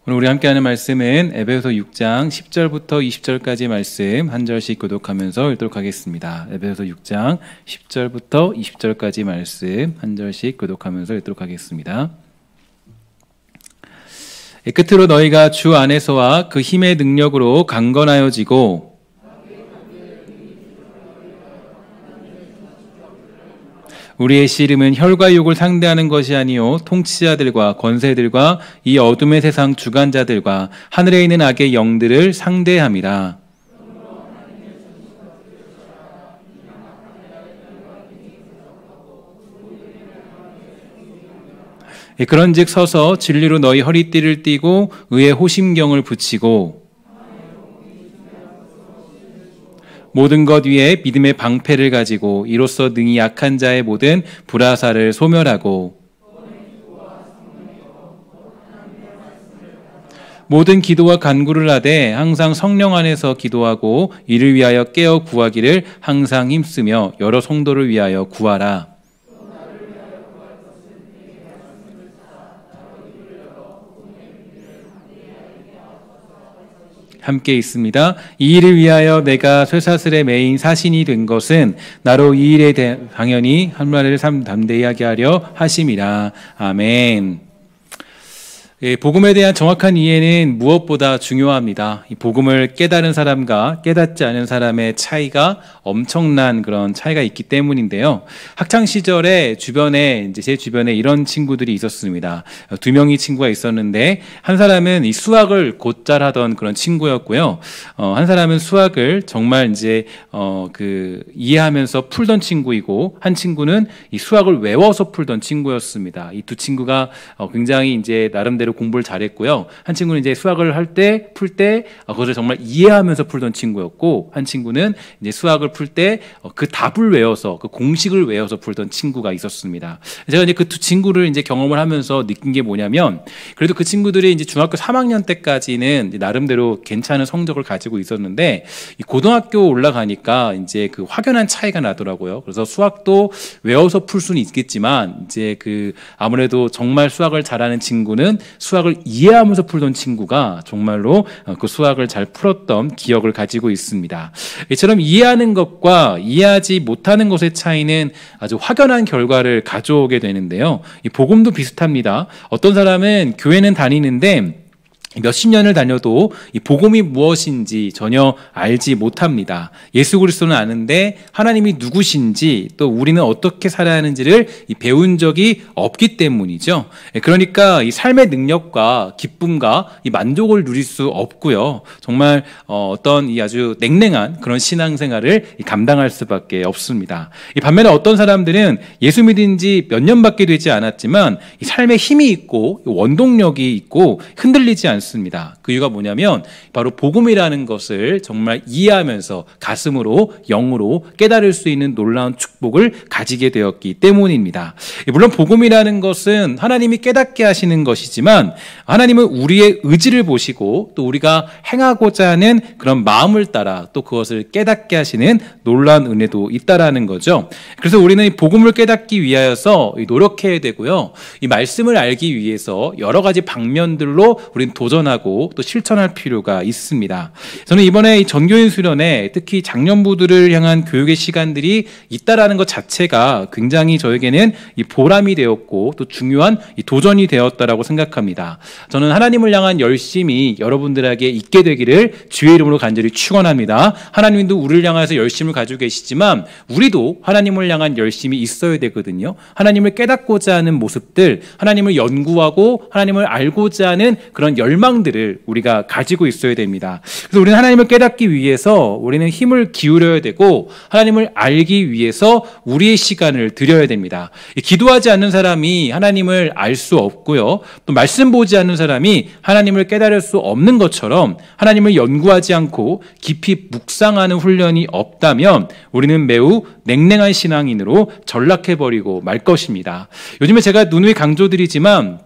오늘 우리 함께하는 말씀은 에베소서 6장 10절부터 20절까지 말씀 한 절씩 교독하면서 읽도록 하겠습니다. 에베소서 6장 10절부터 20절까지 말씀 한 절씩 교독하면서 읽도록 하겠습니다. 끝으로 너희가 주 안에서와 그 힘의 능력으로 강건하여지고 우리의 씨름은 혈과 육을 상대하는 것이 아니요 통치자들과 권세들과 이 어둠의 세상 주관자들과 하늘에 있는 악의 영들을 상대함이라. 그런즉 서서 진리로 너희 허리띠를 띠고 의의 호심경을 붙이고 모든 것 위에 믿음의 방패를 가지고 이로써 능히 약한 자의 모든 불화살을 소멸하고 모든 기도와 간구를 하되 항상 성령 안에서 기도하고 이를 위하여 깨어 구하기를 항상 힘쓰며 여러 성도를 위하여 구하라. 함께 있습니다. 이 일을 위하여 내가 쇠사슬에 매인 사신이 된 것은 나로 이 일에 당연히 한 말을 담대히 하게 하려 하심이라. 아멘. 복음에 대한 정확한 이해는 무엇보다 중요합니다. 이 복음을 깨달은 사람과 깨닫지 않은 사람의 차이가 엄청난 그런 차이가 있기 때문인데요. 학창 시절에 제 주변에 이런 친구들이 있었습니다. 두 명의 친구가 있었는데 한 사람은 이 수학을 곧잘 하던 그런 친구였고요. 한 사람은 수학을 정말 이해하면서 풀던 친구이고 한 친구는 이 수학을 외워서 풀던 친구였습니다. 이 두 친구가 굉장히 나름대로 공부를 잘했고요. 한 친구는 수학을 풀 때 그것을 정말 이해하면서 풀던 친구였고, 한 친구는 수학을 풀 때 그 답을 외워서 그 공식을 외워서 풀던 친구가 있었습니다. 제가 그 두 친구를 경험을 하면서 느낀 게 뭐냐면, 그래도 그 친구들이 중학교 3학년 때까지는 나름대로 괜찮은 성적을 가지고 있었는데, 고등학교 올라가니까 그 확연한 차이가 나더라고요. 그래서 수학도 외워서 풀 수는 있겠지만 아무래도 정말 수학을 잘하는 친구는 수학을 이해하면서 풀던 친구가 정말로 그 수학을 잘 풀었던 기억을 가지고 있습니다. 이처럼 이해하는 것과 이해하지 못하는 것의 차이는 아주 확연한 결과를 가져오게 되는데요. 이 복음도 비슷합니다. 어떤 사람은 교회는 다니는데 몇십 년을 다녀도 이 복음이 무엇인지 전혀 알지 못합니다. 예수 그리스도는 아는데 하나님이 누구신지 또 우리는 어떻게 살아야 하는지를 배운 적이 없기 때문이죠. 그러니까 이 삶의 능력과 기쁨과 이 만족을 누릴 수 없고요. 정말 어떤 이 아주 냉랭한 그런 신앙생활을 감당할 수밖에 없습니다. 반면에 어떤 사람들은 예수 믿은 지 몇 년밖에 되지 않았지만 이 삶에 힘이 있고 원동력이 있고 흔들리지 않습니다. 그 이유가 뭐냐면 바로 복음이라는 것을 정말 이해하면서 가슴으로 영으로 깨달을 수 있는 놀라운 축복을 가지게 되었기 때문입니다. 물론 복음이라는 것은 하나님이 깨닫게 하시는 것이지만 하나님은 우리의 의지를 보시고 또 우리가 행하고자 하는 그런 마음을 따라 또 그것을 깨닫게 하시는 놀라운 은혜도 있다라는 거죠. 그래서 우리는 이 복음을 깨닫기 위하여서 노력해야 되고요. 이 말씀을 알기 위해서 여러 가지 방면들로 우리는 도전하고 또 실천할 필요가 있습니다. 저는 이번에 이 전교인 수련회, 특히 장년부들을 향한 교육의 시간들이 있다라는 것 자체가 굉장히 저에게는 이 보람이 되었고 또 중요한 이 도전이 되었다라고 생각합니다. 저는 하나님을 향한 열심이 여러분들에게 있게 되기를 주의 이름으로 간절히 축원합니다. 하나님도 우리를 향해서 열심을 가지고 계시지만 우리도 하나님을 향한 열심이 있어야 되거든요. 하나님을 깨닫고자 하는 모습들, 하나님을 연구하고 하나님을 알고자 하는 그런 열망들을 우리가 가지고 있어야 됩니다. 그래서 우리는 하나님을 깨닫기 위해서 우리는 힘을 기울여야 되고 하나님을 알기 위해서 우리의 시간을 들여야 됩니다. 기도하지 않는 사람이 하나님을 알 수 없고요. 또 말씀 보지 않는 사람이 하나님을 깨달을 수 없는 것처럼 하나님을 연구하지 않고 깊이 묵상하는 훈련이 없다면 우리는 매우 냉랭한 신앙인으로 전락해버리고 말 것입니다. 요즘에 제가 누누이 강조드리지만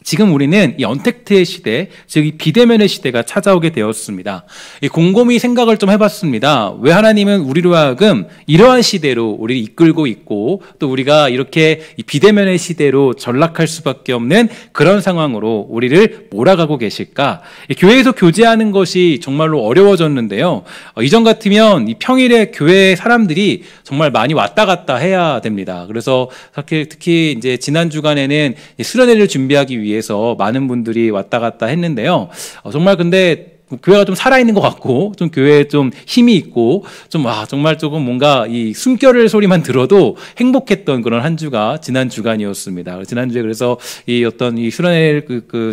지금 우리는 이 언택트의 시대, 즉 이 비대면의 시대가 찾아오게 되었습니다. 곰곰이 생각을 좀 해봤습니다. 왜 하나님은 우리로 하여금 이러한 시대로 우리를 이끌고 있고 또 우리가 이렇게 이 비대면의 시대로 전락할 수밖에 없는 그런 상황으로 우리를 몰아가고 계실까? 교회에서 교제하는 것이 정말로 어려워졌는데요. 이전 같으면 이 평일에 교회 사람들이 정말 많이 왔다 갔다 해야 됩니다. 그래서 특히 이제 지난 주간에는 수련회를 준비하기 위해서 많은 분들이 왔다 갔다 했는데요. 정말 근데 교회가 좀 살아있는 것 같고, 좀 교회에 좀 힘이 있고, 정말 조금 뭔가 이 숨결을 소리만 들어도 행복했던 그런 한 주가 지난 주간이었습니다. 지난주에 그래서 이 어떤 이 수련회를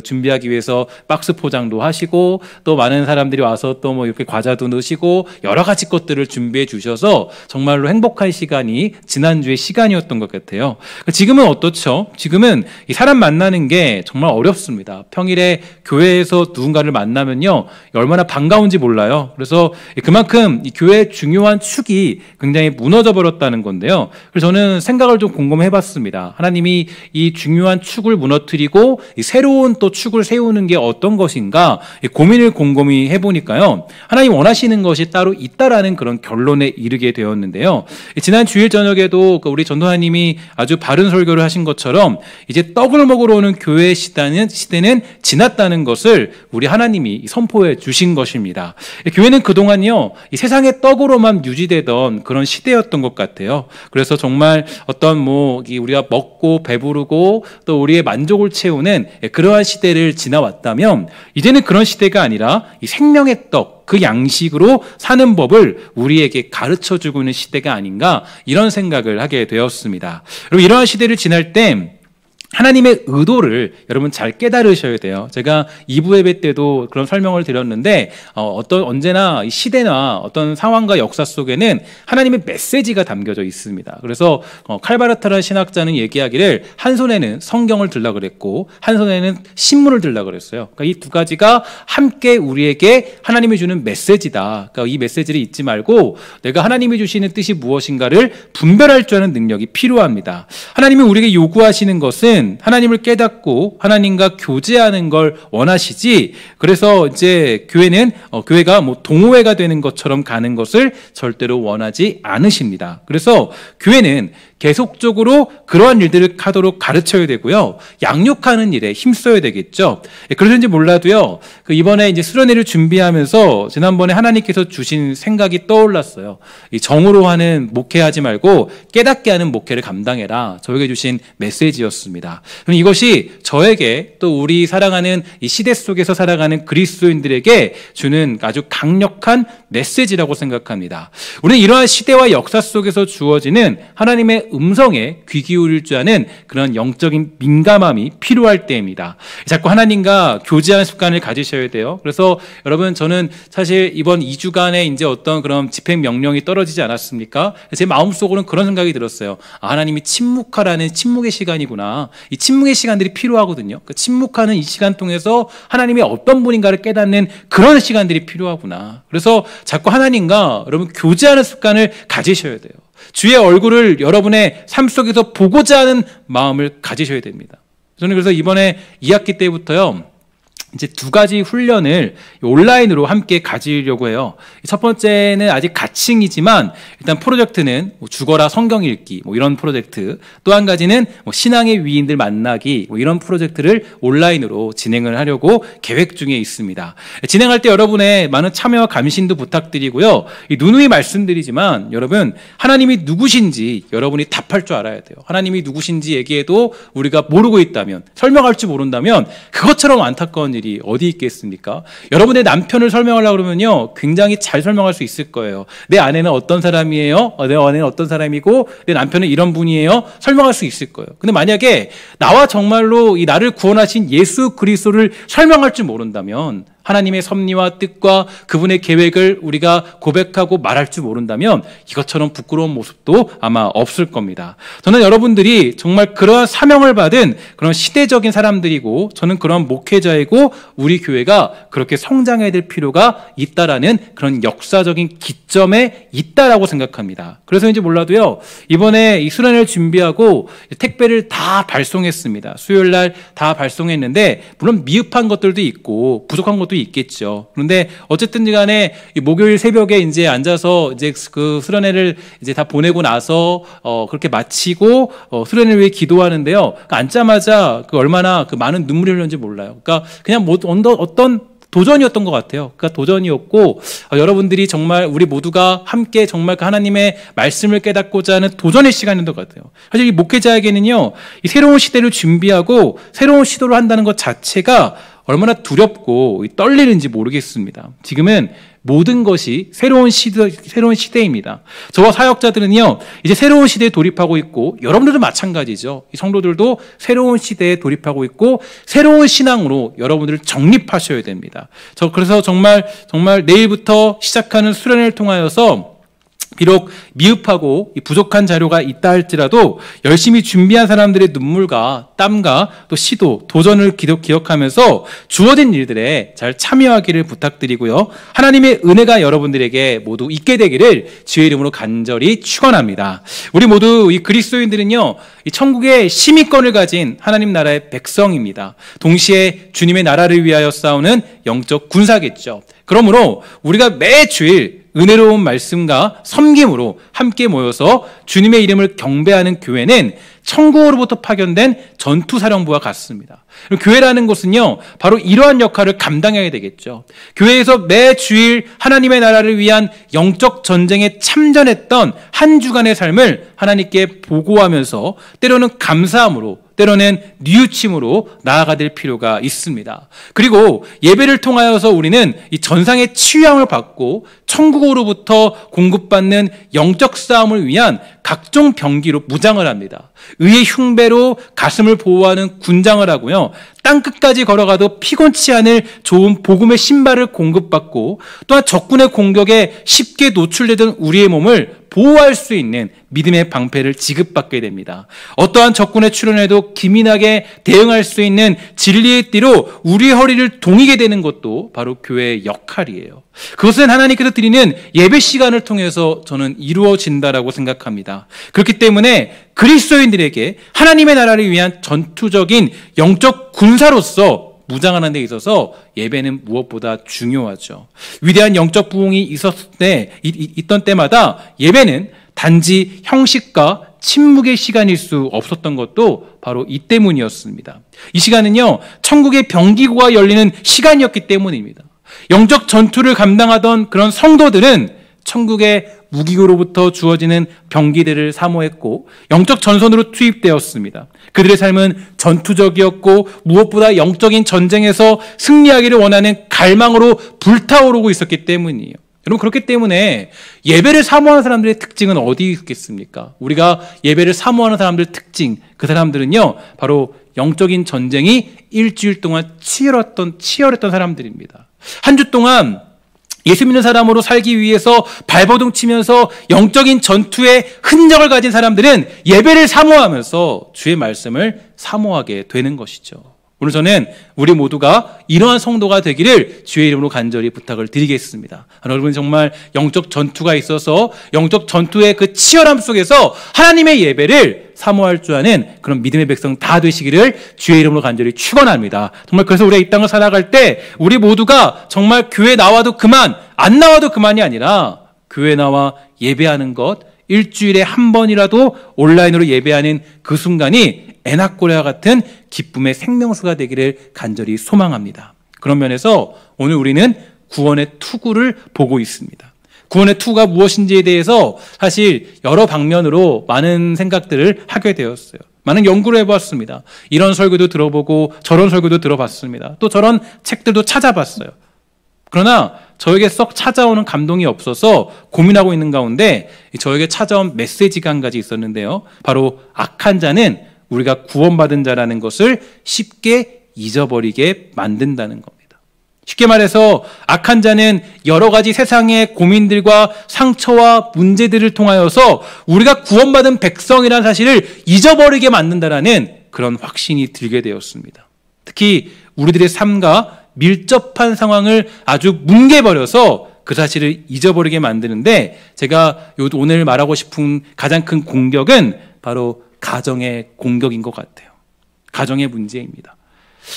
준비하기 위해서 박스 포장도 하시고, 또 많은 사람들이 와서 또 뭐 이렇게 과자도 넣으시고, 여러 가지 것들을 준비해 주셔서 정말로 행복한 시간이 지난주의 시간이었던 것 같아요. 지금은 어떻죠? 지금은 이 사람 만나는 게 정말 어렵습니다. 평일에 교회에서 누군가를 만나면요, 얼마나 반가운지 몰라요. 그래서 그만큼 이 교회의 중요한 축이 굉장히 무너져 버렸다는 건데요. 그래서 저는 생각을 좀 곰곰해 봤습니다. 하나님이 이 중요한 축을 무너뜨리고 이 새로운 또 축을 세우는 게 어떤 것인가 고민을 곰곰이 해보니까요. 하나님 원하시는 것이 따로 있다라는 그런 결론에 이르게 되었는데요. 지난 주일 저녁에도 우리 전도사님이 아주 바른 설교를 하신 것처럼 이제 떡을 먹으러 오는 교회의 시대는 지났다는 것을 우리 하나님이 선포해 주신 것입니다. 교회는 그동안요, 이 세상의 떡으로만 유지되던 그런 시대였던 것 같아요. 그래서 정말 어떤 우리가 먹고 배부르고 또 우리의 만족을 채우는 그러한 시대를 지나왔다면 이제는 그런 시대가 아니라 이 생명의 떡, 그 양식으로 사는 법을 우리에게 가르쳐 주고 있는 시대가 아닌가 이런 생각을 하게 되었습니다. 여러분, 이러한 시대를 지날 때 하나님의 의도를 여러분 잘 깨달으셔야 돼요. 제가 2부 예배 때도 그런 설명을 드렸는데 언제나 이 시대나 어떤 상황과 역사 속에는 하나님의 메시지가 담겨져 있습니다. 그래서 칼바르타라는 신학자는 얘기하기를 한 손에는 성경을 들라 그랬고 한 손에는 신문을 들라 그랬어요. 그러니까 이 두 가지가 함께 우리에게 하나님이 주는 메시지다. 그러니까 이 메시지를 잊지 말고 내가 하나님이 주시는 뜻이 무엇인가를 분별할 줄 아는 능력이 필요합니다. 하나님이 우리에게 요구하시는 것은 하나님을 깨닫고 하나님과 교제하는 걸 원하시지, 그래서 이제 교회가 동호회가 되는 것처럼 가는 것을 절대로 원하지 않으십니다. 그래서 교회는 계속적으로 그러한 일들을 하도록 가르쳐야 되고요. 양육하는 일에 힘써야 되겠죠. 그러든지 몰라도요. 이번에 이제 수련회를 준비하면서 지난번에 하나님께서 주신 생각이 떠올랐어요. 이 정으로 하는 목회하지 말고 깨닫게 하는 목회를 감당해라. 저에게 주신 메시지였습니다. 그럼 이것이 저에게 또 우리 사랑하는 이 시대 속에서 살아가는 그리스도인들에게 주는 아주 강력한 메시지라고 생각합니다. 우리는 이러한 시대와 역사 속에서 주어지는 하나님의 음성에 귀 기울일 줄 아는 그런 영적인 민감함이 필요할 때입니다. 자꾸 하나님과 교제하는 습관을 가지셔야 돼요. 그래서 여러분, 저는 사실 이번 2주간에 이제 어떤 그런 집행 명령이 떨어지지 않았습니까? 제 마음속으로는 그런 생각이 들었어요. 하나님이 침묵하라는 침묵의 시간이구나. 이 침묵의 시간들이 필요하거든요. 그 침묵하는 이 시간 통해서 하나님이 어떤 분인가를 깨닫는 그런 시간들이 필요하구나. 그래서 자꾸 하나님과 여러분 교제하는 습관을 가지셔야 돼요. 주의 얼굴을 여러분의 삶 속에서 보고자 하는 마음을 가지셔야 됩니다. 저는 그래서 이번에 2학기 때부터요, 이제 두 가지 훈련을 온라인으로 함께 가지려고 해요. 첫 번째는 아직 가칭이지만 일단 프로젝트는 죽어라 성경 읽기 이런 프로젝트, 또 한 가지는 신앙의 위인들 만나기 이런 프로젝트를 온라인으로 진행을 하려고 계획 중에 있습니다. 진행할 때 여러분의 많은 참여와 감신도 부탁드리고요. 누누이 말씀드리지만 여러분, 하나님이 누구신지 여러분이 답할 줄 알아야 돼요. 하나님이 누구신지 얘기해도 우리가 모르고 있다면, 설명할 줄 모른다면 그것처럼 안타까운 일이 어디 있겠습니까? 여러분의 남편을 설명하려고 그러면요, 굉장히 잘 설명할 수 있을 거예요. 내 아내는 어떤 사람이에요? 내 아내는 어떤 사람이고 내 남편은 이런 분이에요? 설명할 수 있을 거예요. 근데 만약에 나와 정말로 이 나를 구원하신 예수 그리스도를 설명할 줄 모른다면 하나님의 섭리와 뜻과 그분의 계획을 우리가 고백하고 말할 줄 모른다면 이것처럼 부끄러운 모습도 아마 없을 겁니다. 저는 여러분들이 정말 그러한 사명을 받은 그런 시대적인 사람들이고, 저는 그런 목회자이고, 우리 교회가 그렇게 성장해야 될 필요가 있다라는 그런 역사적인 기점에 있다라고 생각합니다. 그래서인지 몰라도요, 이번에 이 수련회를 준비하고 택배를 다 발송했습니다. 수요일 날 다 발송했는데, 물론 미흡한 것들도 있고 부족한 것도 있겠죠. 그런데 어쨌든 간에 목요일 새벽에 이제 앉아서 이제 그 수련회를 이제 다 보내고 나서 그렇게 마치고 수련회를 위해 기도하는데요. 앉자마자 그 얼마나 그 많은 눈물이 흘렸는지 몰라요. 그러니까 그냥 뭐 어떤 도전이었던 것 같아요. 그러니까 도전이었고, 여러분들이 정말 우리 모두가 함께 정말 그 하나님의 말씀을 깨닫고자 하는 도전의 시간인 것 같아요. 사실 이 목회자에게는요, 이 새로운 시대를 준비하고 새로운 시도를 한다는 것 자체가 얼마나 두렵고 떨리는지 모르겠습니다. 지금은 모든 것이 새로운 시대입니다. 저와 사역자들은요, 이제 새로운 시대에 돌입하고 있고, 여러분들도 마찬가지죠. 이 성도들도 새로운 시대에 돌입하고 있고, 새로운 신앙으로 여러분들을 정립하셔야 됩니다. 그래서 정말 내일부터 시작하는 수련회를 통하여서 비록 미흡하고 부족한 자료가 있다 할지라도 열심히 준비한 사람들의 눈물과 땀과 또 시도, 도전을 기억하면서 주어진 일들에 잘 참여하기를 부탁드리고요. 하나님의 은혜가 여러분들에게 모두 있게 되기를 주의 이름으로 간절히 축원합니다. 우리 모두 이 그리스도인들은요, 이 천국의 시민권을 가진 하나님 나라의 백성입니다. 동시에 주님의 나라를 위하여 싸우는 영적 군사겠죠. 그러므로 우리가 매주일 은혜로운 말씀과 섬김으로 함께 모여서 주님의 이름을 경배하는 교회는 천국으로부터 파견된 전투사령부와 같습니다. 교회라는 곳은요, 바로 이러한 역할을 감당해야 되겠죠. 교회에서 매 주일 하나님의 나라를 위한 영적 전쟁에 참전했던 한 주간의 삶을 하나님께 보고하면서 때로는 감사함으로, 때로는 뉘우침으로 나아가 될 필요가 있습니다. 그리고 예배를 통하여서 우리는 이 전상의 치유함을 받고 천국으로부터 공급받는 영적 싸움을 위한 각종 병기로 무장을 합니다. 의의 흉배로 가슴을 보호하는 군장을 하고요, 땅끝까지 걸어가도 피곤치 않을 좋은 복음의 신발을 공급받고, 또한 적군의 공격에 쉽게 노출되던 우리의 몸을 보호할 수 있는 믿음의 방패를 지급받게 됩니다. 어떠한 적군의 출현에도 기민하게 대응할 수 있는 진리의 띠로 우리의 허리를 동이게 되는 것도 바로 교회의 역할이에요. 그것은 하나님께서 드리는 예배 시간을 통해서 저는 이루어진다라고 생각합니다. 그렇기 때문에 그리스도인들에게 하나님의 나라를 위한 전투적인 영적 군사로서 무장하는 데 있어서 예배는 무엇보다 중요하죠. 위대한 영적 부흥이 있던 때마다 예배는 단지 형식과 침묵의 시간일 수 없었던 것도 바로 이 때문이었습니다. 이 시간은요, 천국의 병기고가 열리는 시간이었기 때문입니다. 영적 전투를 감당하던 그런 성도들은 천국의 무기로부터 주어지는 병기들을 사모했고 영적 전선으로 투입되었습니다. 그들의 삶은 전투적이었고 무엇보다 영적인 전쟁에서 승리하기를 원하는 갈망으로 불타오르고 있었기 때문이에요. 여러분, 그렇기 때문에 예배를 사모하는 사람들의 특징은 어디 있겠습니까? 우리가 예배를 사모하는 사람들의 특징, 그 사람들은요, 바로 영적인 전쟁이 일주일 동안 치열했던 사람들입니다. 한 주 동안 예수 믿는 사람으로 살기 위해서 발버둥 치면서 영적인 전투의 흔적을 가진 사람들은 예배를 사모하면서 주의 말씀을 사모하게 되는 것이죠. 오늘 저는 우리 모두가 이러한 성도가 되기를 주의 이름으로 간절히 부탁을 드리겠습니다. 여러분, 정말 영적 전투가 있어서 영적 전투의 그 치열함 속에서 하나님의 예배를 사모할 줄 아는 그런 믿음의 백성 다 되시기를 주의 이름으로 간절히 축원합니다. 정말 그래서 우리가 이 땅을 살아갈 때 우리 모두가 정말 교회 나와도 그만, 안 나와도 그만이 아니라 교회 나와 예배하는 것, 일주일에 한 번이라도 온라인으로 예배하는 그 순간이 에나꼬레와 같은 기쁨의 생명수가 되기를 간절히 소망합니다. 그런 면에서 오늘 우리는 구원의 투구를 보고 있습니다. 구원의 투구가 무엇인지에 대해서 사실 여러 방면으로 많은 생각들을 하게 되었어요. 많은 연구를 해보았습니다. 이런 설교도 들어보고 저런 설교도 들어봤습니다. 또 저런 책들도 찾아봤어요. 그러나 저에게 썩 찾아오는 감동이 없어서 고민하고 있는 가운데 저에게 찾아온 메시지가 한 가지 있었는데요. 바로 악한 자는 우리가 구원받은 자라는 것을 쉽게 잊어버리게 만든다는 겁니다. 쉽게 말해서 악한 자는 여러 가지 세상의 고민들과 상처와 문제들을 통하여서 우리가 구원받은 백성이라는 사실을 잊어버리게 만든다라는 그런 확신이 들게 되었습니다. 특히 우리들의 삶과 밀접한 상황을 아주 뭉개버려서 그 사실을 잊어버리게 만드는데, 제가 오늘 말하고 싶은 가장 큰 공격은 바로 가정의 공격인 것 같아요. 가정의 문제입니다.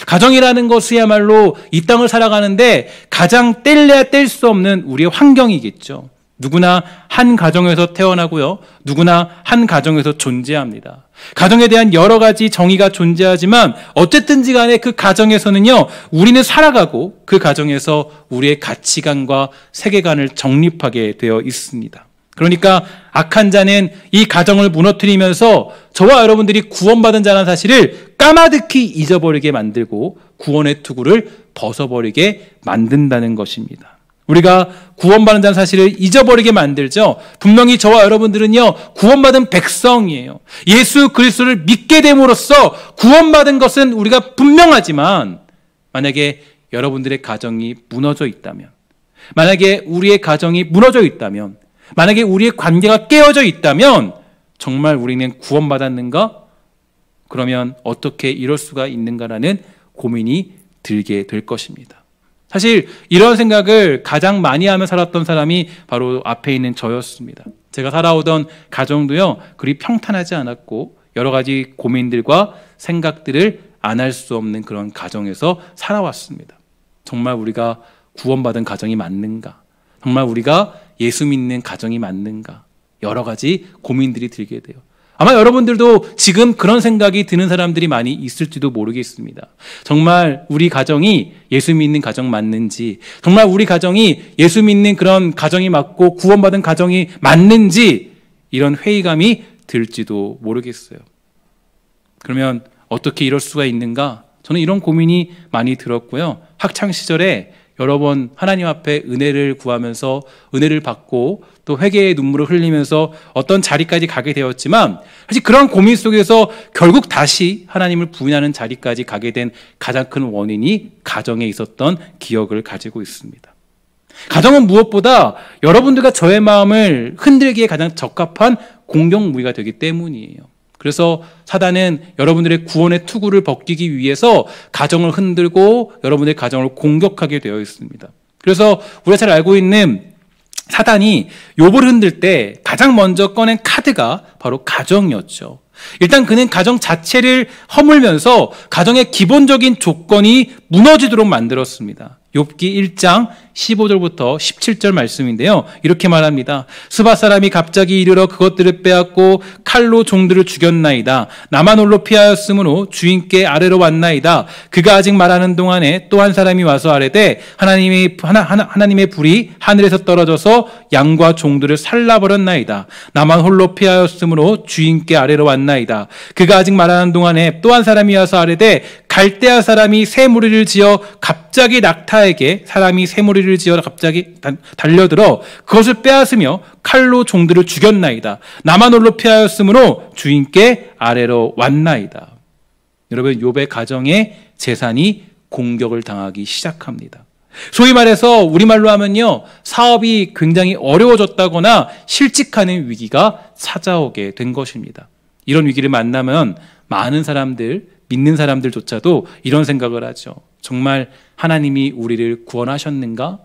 가정이라는 것이야말로 이 땅을 살아가는데 가장 뗄래야 뗄 수 없는 우리의 환경이겠죠. 누구나 한 가정에서 태어나고요, 누구나 한 가정에서 존재합니다. 가정에 대한 여러 가지 정의가 존재하지만 어쨌든지 간에 그 가정에서는요, 우리는 살아가고 그 가정에서 우리의 가치관과 세계관을 정립하게 되어 있습니다. 그러니까 악한 자는 이 가정을 무너뜨리면서 저와 여러분들이 구원받은 자라는 사실을 까마득히 잊어버리게 만들고 구원의 투구를 벗어버리게 만든다는 것입니다. 우리가 구원받은 자라는 사실을 잊어버리게 만들죠. 분명히 저와 여러분들은요, 구원받은 백성이에요. 예수 그리스도를 믿게 됨으로써 구원받은 것은 우리가 분명하지만, 만약에 여러분들의 가정이 무너져 있다면, 만약에 우리의 가정이 무너져 있다면, 만약에 우리의 관계가 깨어져 있다면 정말 우리는 구원받았는가? 그러면 어떻게 이럴 수가 있는가라는 고민이 들게 될 것입니다. 사실 이런 생각을 가장 많이 하며 살았던 사람이 바로 앞에 있는 저였습니다. 제가 살아오던 가정도요, 그리 평탄하지 않았고 여러 가지 고민들과 생각들을 안 할 수 없는 그런 가정에서 살아왔습니다. 정말 우리가 구원받은 가정이 맞는가? 정말 우리가 예수 믿는 가정이 맞는가? 여러 가지 고민들이 들게 돼요. 아마 여러분들도 지금 그런 생각이 드는 사람들이 많이 있을지도 모르겠습니다. 정말 우리 가정이 예수 믿는 가정 맞는지, 정말 우리 가정이 예수 믿는 그런 가정이 맞고 구원받은 가정이 맞는지, 이런 회의감이 들지도 모르겠어요. 그러면 어떻게 이럴 수가 있는가? 저는 이런 고민이 많이 들었고요. 학창 시절에 여러 번 하나님 앞에 은혜를 구하면서 은혜를 받고 또 회개의 눈물을 흘리면서 어떤 자리까지 가게 되었지만, 사실 그런 고민 속에서 결국 다시 하나님을 부인하는 자리까지 가게 된 가장 큰 원인이 가정에 있었던 기억을 가지고 있습니다. 가정은 무엇보다 여러분들과 저의 마음을 흔들기에 가장 적합한 공격 무기가 되기 때문이에요. 그래서 사단은 여러분들의 구원의 투구를 벗기기 위해서 가정을 흔들고 여러분의 가정을 공격하게 되어 있습니다. 그래서 우리가 잘 알고 있는 사단이 욥을 흔들 때 가장 먼저 꺼낸 카드가 바로 가정이었죠. 일단 그는 가정 자체를 허물면서 가정의 기본적인 조건이 무너지도록 만들었습니다. 욥기 1장 15절부터 17절 말씀인데요. 이렇게 말합니다. 스바 사람이 갑자기 이르러 그것들을 빼앗고 칼로 종들을 죽였나이다. 나만 홀로 피하였으므로 주인께 아래로 왔나이다. 그가 아직 말하는 동안에 또 한 사람이 와서 아뢰되 하나님의 불이 하늘에서 떨어져서 양과 종들을 살라버렸나이다. 나만 홀로 피하였으므로 주인께 아래로 왔나이다. 그가 아직 말하는 동안에 또 한 사람이 와서 아뢰되 갈대아 사람이 새 무리를 지어 갑자기 낙타에게 사람이 새 무리를 지어 갑자기 달려들어 그것을 빼앗으며 칼로 종들을 죽였나이다. 나만 홀로 피하였으므로 주인께 아래로 왔나이다. 여러분, 욥의 가정의 재산이 공격을 당하기 시작합니다. 소위 말해서 우리말로 하면요, 사업이 굉장히 어려워졌다거나 실직하는 위기가 찾아오게 된 것입니다. 이런 위기를 만나면 많은 사람들, 믿는 사람들조차도 이런 생각을 하죠. 정말 하나님이 우리를 구원하셨는가?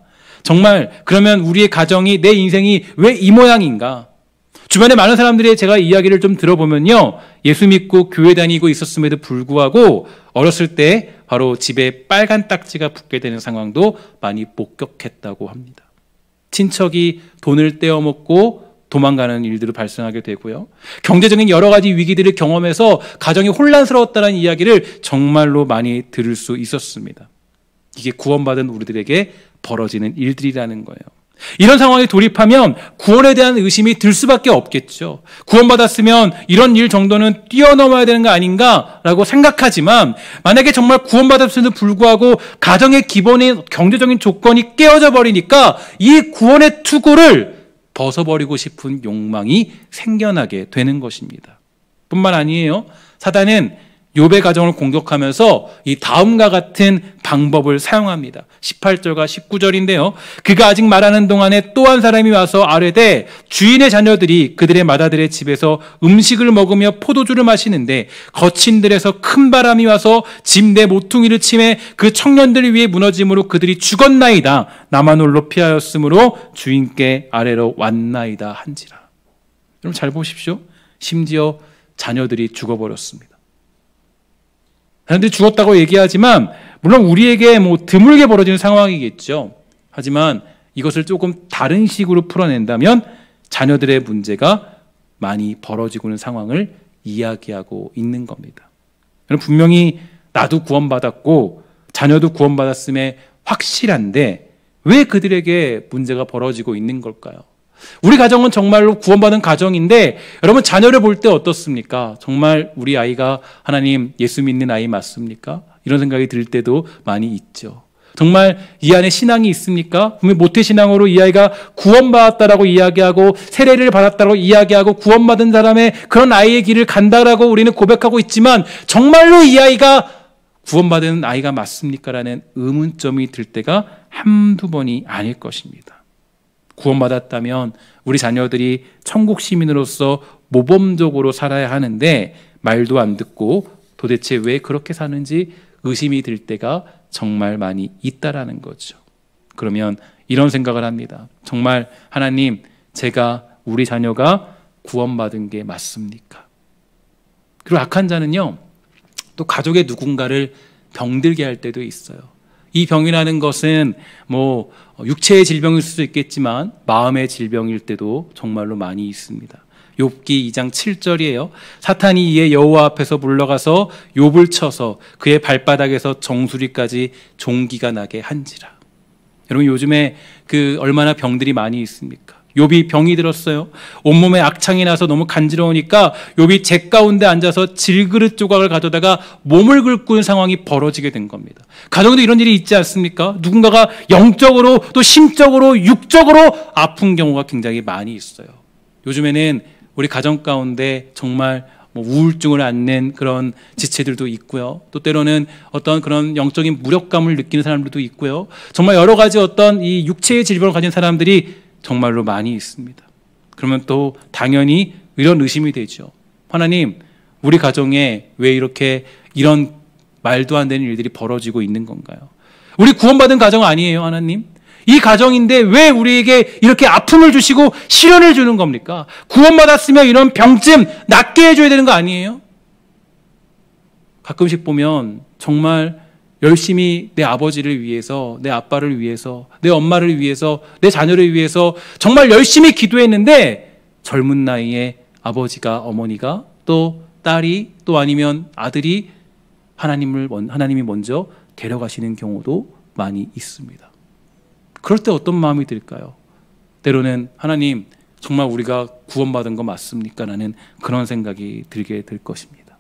정말 그러면 우리의 가정이, 내 인생이 왜 이 모양인가? 주변에 많은 사람들이 제가 이야기를 좀 들어보면요, 예수 믿고 교회 다니고 있었음에도 불구하고 어렸을 때 바로 집에 빨간 딱지가 붙게 되는 상황도 많이 목격했다고 합니다. 친척이 돈을 떼어먹고 도망가는 일들이 발생하게 되고요. 경제적인 여러 가지 위기들을 경험해서 가정이 혼란스러웠다는 이야기를 정말로 많이 들을 수 있었습니다. 이게 구원받은 우리들에게 벌어지는 일들이라는 거예요. 이런 상황에 돌입하면 구원에 대한 의심이 들 수밖에 없겠죠. 구원받았으면 이런 일 정도는 뛰어넘어야 되는 거 아닌가라고 생각하지만, 만약에 정말 구원받았음에도 불구하고 가정의 기본인 경제적인 조건이 깨어져 버리니까 이 구원의 투구를 벗어버리고 싶은 욕망이 생겨나게 되는 것입니다. 뿐만 아니에요. 사단은 욥의 가정을 공격하면서 이 다음과 같은 방법을 사용합니다. 18절과 19절인데요. 그가 아직 말하는 동안에 또 한 사람이 와서 아뢰되 주인의 자녀들이 그들의 마다들의 집에서 음식을 먹으며 포도주를 마시는데 거친들에서 큰 바람이 와서 집 내 모퉁이를 치매 그 청년들 위에 무너짐으로 그들이 죽었나이다. 나만 홀로 피하였으므로 주인께 아래로 왔나이다 한지라. 여러분 잘 보십시오. 심지어 자녀들이 죽어버렸습니다. 자녀들이 죽었다고 얘기하지만 물론 우리에게 드물게 벌어지는 상황이겠죠. 하지만 이것을 조금 다른 식으로 풀어낸다면 자녀들의 문제가 많이 벌어지고 있는 상황을 이야기하고 있는 겁니다. 분명히 나도 구원받았고 자녀도 구원받았음에 확실한데 왜 그들에게 문제가 벌어지고 있는 걸까요? 우리 가정은 정말로 구원받은 가정인데 여러분 자녀를 볼 때 어떻습니까? 정말 우리 아이가 하나님 예수 믿는 아이 맞습니까? 이런 생각이 들 때도 많이 있죠. 정말 이 안에 신앙이 있습니까? 분명 모태신앙으로 이 아이가 구원받았다라고 이야기하고 세례를 받았다라고 이야기하고 구원받은 사람의 그런 아이의 길을 간다라고 우리는 고백하고 있지만 정말로 이 아이가 구원받은 아이가 맞습니까? 라는 의문점이 들 때가 한두 번이 아닐 것입니다. 구원받았다면 우리 자녀들이 천국 시민으로서 모범적으로 살아야 하는데 말도 안 듣고 도대체 왜 그렇게 사는지 의심이 들 때가 정말 많이 있다라는 거죠. 그러면 이런 생각을 합니다. 정말 하나님, 제가 우리 자녀가 구원받은 게 맞습니까? 그리고 악한 자는요, 또 가족의 누군가를 병들게 할 때도 있어요. 이 병이라는 것은 육체의 질병일 수도 있겠지만 마음의 질병일 때도 정말로 많이 있습니다. 욥기 2장 7절이에요. 사탄이 이에 여호와 앞에서 물러가서 욥을 쳐서 그의 발바닥에서 정수리까지 종기가 나게 한지라. 여러분 요즘에 얼마나 병들이 많이 있습니까? 욥이 병이 들었어요. 온몸에 악창이 나서 너무 간지러우니까 욥이 재 가운데 앉아서 질그릇 조각을 가져다가 몸을 긁고 있는 상황이 벌어지게 된 겁니다. 가정에도 이런 일이 있지 않습니까? 누군가가 영적으로 또 심적으로 육적으로 아픈 경우가 굉장히 많이 있어요. 요즘에는 우리 가정 가운데 정말 우울증을 앓는 그런 지체들도 있고요. 또 때로는 어떤 그런 영적인 무력감을 느끼는 사람들도 있고요. 정말 여러 가지 어떤 이 육체의 질병을 가진 사람들이 정말로 많이 있습니다. 그러면 또 당연히 이런 의심이 되죠. 하나님, 우리 가정에 왜 이런 말도 안 되는 일들이 벌어지고 있는 건가요? 우리 구원받은 가정 아니에요, 하나님? 이 가정인데 왜 우리에게 이렇게 아픔을 주시고 시련을 주는 겁니까? 구원받았으면 이런 병쯤 낫게 해줘야 되는 거 아니에요? 가끔씩 보면 정말 열심히 내 아버지를 위해서, 내 아빠를 위해서, 내 엄마를 위해서, 내 자녀를 위해서 정말 열심히 기도했는데 젊은 나이에 아버지가, 어머니가 또 딸이 또 아니면 아들이 하나님이 먼저 데려가시는 경우도 많이 있습니다. 그럴 때 어떤 마음이 들까요? 때로는 하나님, 정말 우리가 구원받은 거 맞습니까? 라는 그런 생각이 들게 될 것입니다.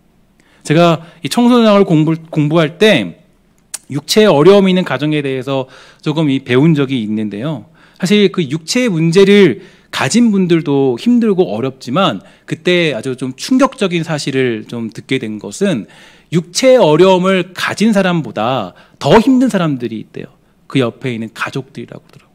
제가 이 청소년학을 공부할 때 육체에 어려움이 있는 가정에 대해서 조금 배운 적이 있는데요. 사실 그 육체의 문제를 가진 분들도 힘들고 어렵지만 그때 아주 좀 충격적인 사실을 좀 듣게 된 것은 육체의 어려움을 가진 사람보다 더 힘든 사람들이 있대요. 그 옆에 있는 가족들이라고 하더라고요.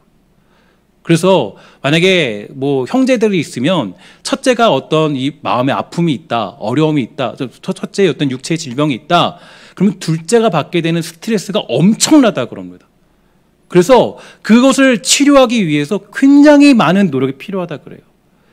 그래서 만약에 형제들이 있으면 첫째가 어떤 이 마음의 아픔이 있다, 어려움이 있다, 첫째의 어떤 육체의 질병이 있다, 그러면 둘째가 받게 되는 스트레스가 엄청나다 그럽니다. 그래서 그것을 치료하기 위해서 굉장히 많은 노력이 필요하다 그래요.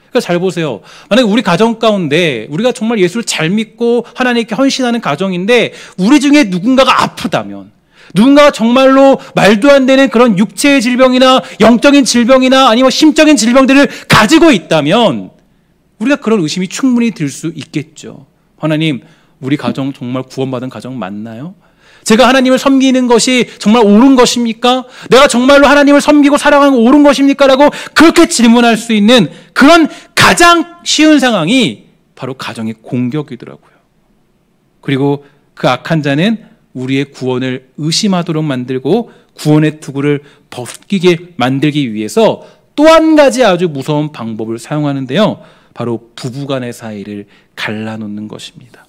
그러니까 잘 보세요. 만약에 우리 가정 가운데 우리가 정말 예수를 잘 믿고 하나님께 헌신하는 가정인데 우리 중에 누군가가 아프다면, 누군가가 정말로 말도 안 되는 그런 육체의 질병이나 영적인 질병이나 아니면 심적인 질병들을 가지고 있다면 우리가 그런 의심이 충분히 들 수 있겠죠. 하나님, 우리 가정 정말 구원받은 가정 맞나요? 제가 하나님을 섬기는 것이 정말 옳은 것입니까? 내가 정말로 하나님을 섬기고 사랑하는 거 옳은 것입니까? 라고 그렇게 질문할 수 있는 그런 가장 쉬운 상황이 바로 가정의 공격이더라고요. 그리고 그 악한 자는 우리의 구원을 의심하도록 만들고 구원의 투구를 벗기게 만들기 위해서 또 한 가지 아주 무서운 방법을 사용하는데요. 바로 부부간의 사이를 갈라놓는 것입니다.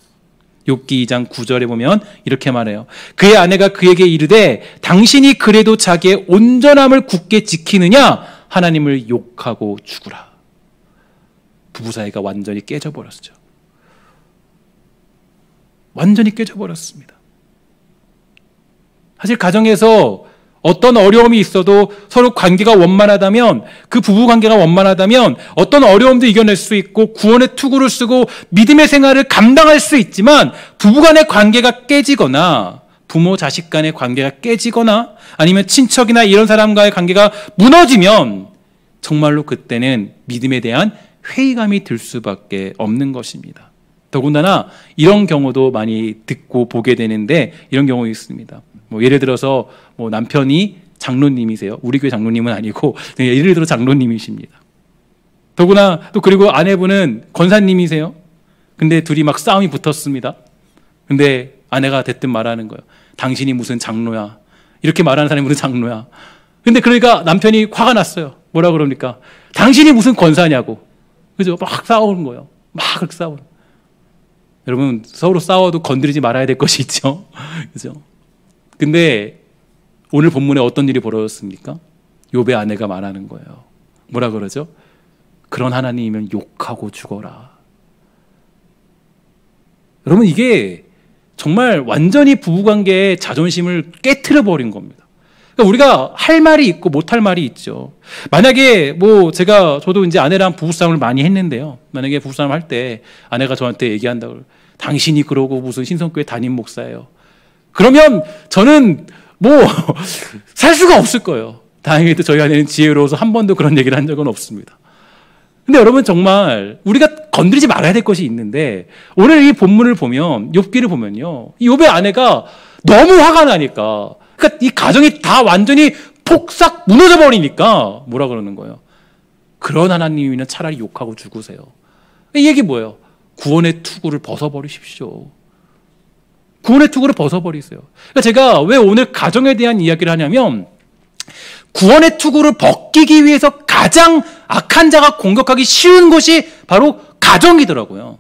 욥기 2장 9절에 보면 이렇게 말해요. 그의 아내가 그에게 이르되 당신이 그래도 자기의 온전함을 굳게 지키느냐 하나님을 욕하고 죽으라. 부부 사이가 완전히 깨져버렸죠. 완전히 깨져버렸습니다. 사실 가정에서 어떤 어려움이 있어도 서로 관계가 원만하다면, 그 부부 관계가 원만하다면 어떤 어려움도 이겨낼 수 있고 구원의 투구를 쓰고 믿음의 생활을 감당할 수 있지만, 부부 간의 관계가 깨지거나 부모 자식 간의 관계가 깨지거나 아니면 친척이나 이런 사람과의 관계가 무너지면 정말로 그때는 믿음에 대한 회의감이 들 수밖에 없는 것입니다. 더군다나 이런 경우도 많이 듣고 보게 되는데, 이런 경우 있습니다. 예를 들어서 남편이 장로님이세요. 우리 교회 장로님은 아니고 예를 들어 장로님이십니다. 더구나 또 그리고 아내분은 권사님이세요. 근데 둘이 막 싸움이 붙었습니다. 근데 아내가 대뜸 말하는 거예요. 당신이 무슨 장로야. 이렇게 말하는 사람이 무슨 장로야. 근데 그러니까 남편이 화가 났어요. 뭐라 그럽니까? 당신이 무슨 권사냐고. 그죠? 막 싸우는 거예요. 막 그렇게 싸우는. 여러분, 서로 싸워도 건드리지 말아야 될 것이 있죠. 그죠? 근데 오늘 본문에 어떤 일이 벌어졌습니까? 욥의 아내가 말하는 거예요. 뭐라 그러죠? 그런 하나님이면 욕하고 죽어라. 여러분, 이게 정말 완전히 부부관계의 자존심을 깨트려 버린 겁니다. 그러니까 우리가 할 말이 있고 못할 말이 있죠. 만약에 저도 이제 아내랑 부부싸움을 많이 했는데요. 만약에 부부싸움 할 때 아내가 저한테 얘기한다고, 당신이 그러고 무슨 신성교회 담임 목사예요. 그러면 저는 살 수가 없을 거예요. 다행히도 저희 아내는 지혜로워서 한 번도 그런 얘기를 한 적은 없습니다. 근데 여러분, 정말 우리가 건드리지 말아야 될 것이 있는데, 오늘 이 본문을 보면, 욥기를 보면요, 이 욥의 아내가 너무 화가 나니까, 그러니까 이 가정이 다 완전히 폭삭 무너져 버리니까 뭐라 그러는 거예요? 그런 하나님이면 차라리 욕하고 죽으세요. 이 얘기 뭐예요? 구원의 투구를 벗어버리십시오. 구원의 투구를 벗어버리세요. 그러니까 제가 왜 오늘 가정에 대한 이야기를 하냐면, 구원의 투구를 벗기기 위해서 가장 악한 자가 공격하기 쉬운 곳이 바로 가정이더라고요.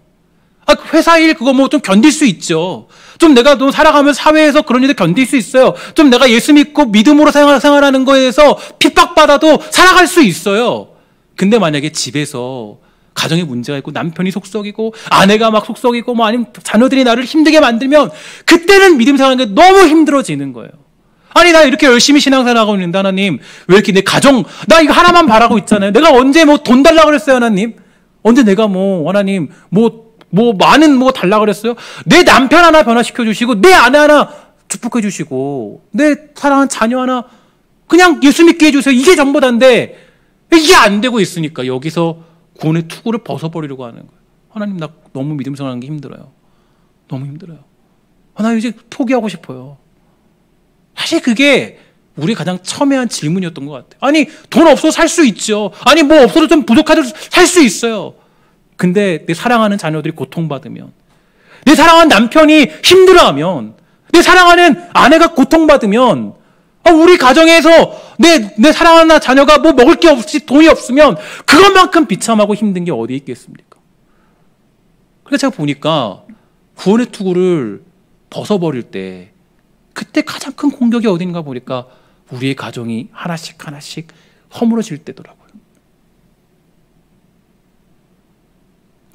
회사 일 그거 좀 견딜 수 있죠. 좀 내가 좀 살아가면 사회에서 그런 일을 견딜 수 있어요. 좀 내가 예수 믿고 믿음으로 생활하는 거에서 핍박받아도 살아갈 수 있어요. 근데 만약에 집에서 가정에 문제가 있고 남편이 속썩이고 아내가 막 속썩이고 아니면 자녀들이 나를 힘들게 만들면, 그때는 믿음 생활하는 게 너무 힘들어지는 거예요. 아니, 나 이렇게 열심히 신앙생활하고 있는데 하나님 왜 이렇게 내 가정, 나 이거 하나만 바라고 있잖아요. 내가 언제 돈 달라고 그랬어요 하나님? 언제 내가 하나님 많은 달라고 그랬어요? 내 남편 하나 변화시켜 주시고 내 아내 하나 축복해 주시고 내 사랑하는 자녀 하나 그냥 예수 믿게 해주세요. 이게 전부다인데 이게 안 되고 있으니까 여기서 구원의 투구를 벗어버리려고 하는 거예요. 하나님, 나 너무 믿음 생활하는 게 힘들어요. 너무 힘들어요. 나 이제 포기하고 싶어요. 사실 그게 우리 가장 첨예한 질문이었던 것 같아요. 아니, 돈 없어도 살 수 있죠. 아니, 없어도 좀 부족하더라도 살 수 있어요. 근데 내 사랑하는 자녀들이 고통받으면, 내 사랑하는 남편이 힘들어하면, 내 사랑하는 아내가 고통받으면, 우리 가정에서 내 사랑하는 자녀가 먹을 게 없이 돈이 없으면 그것만큼 비참하고 힘든 게 어디 있겠습니까? 그래서 제가 보니까 구원의 투구를 벗어버릴 때 그때 가장 큰 공격이 어딘가 보니까 우리의 가정이 하나씩 허물어질 때더라고요.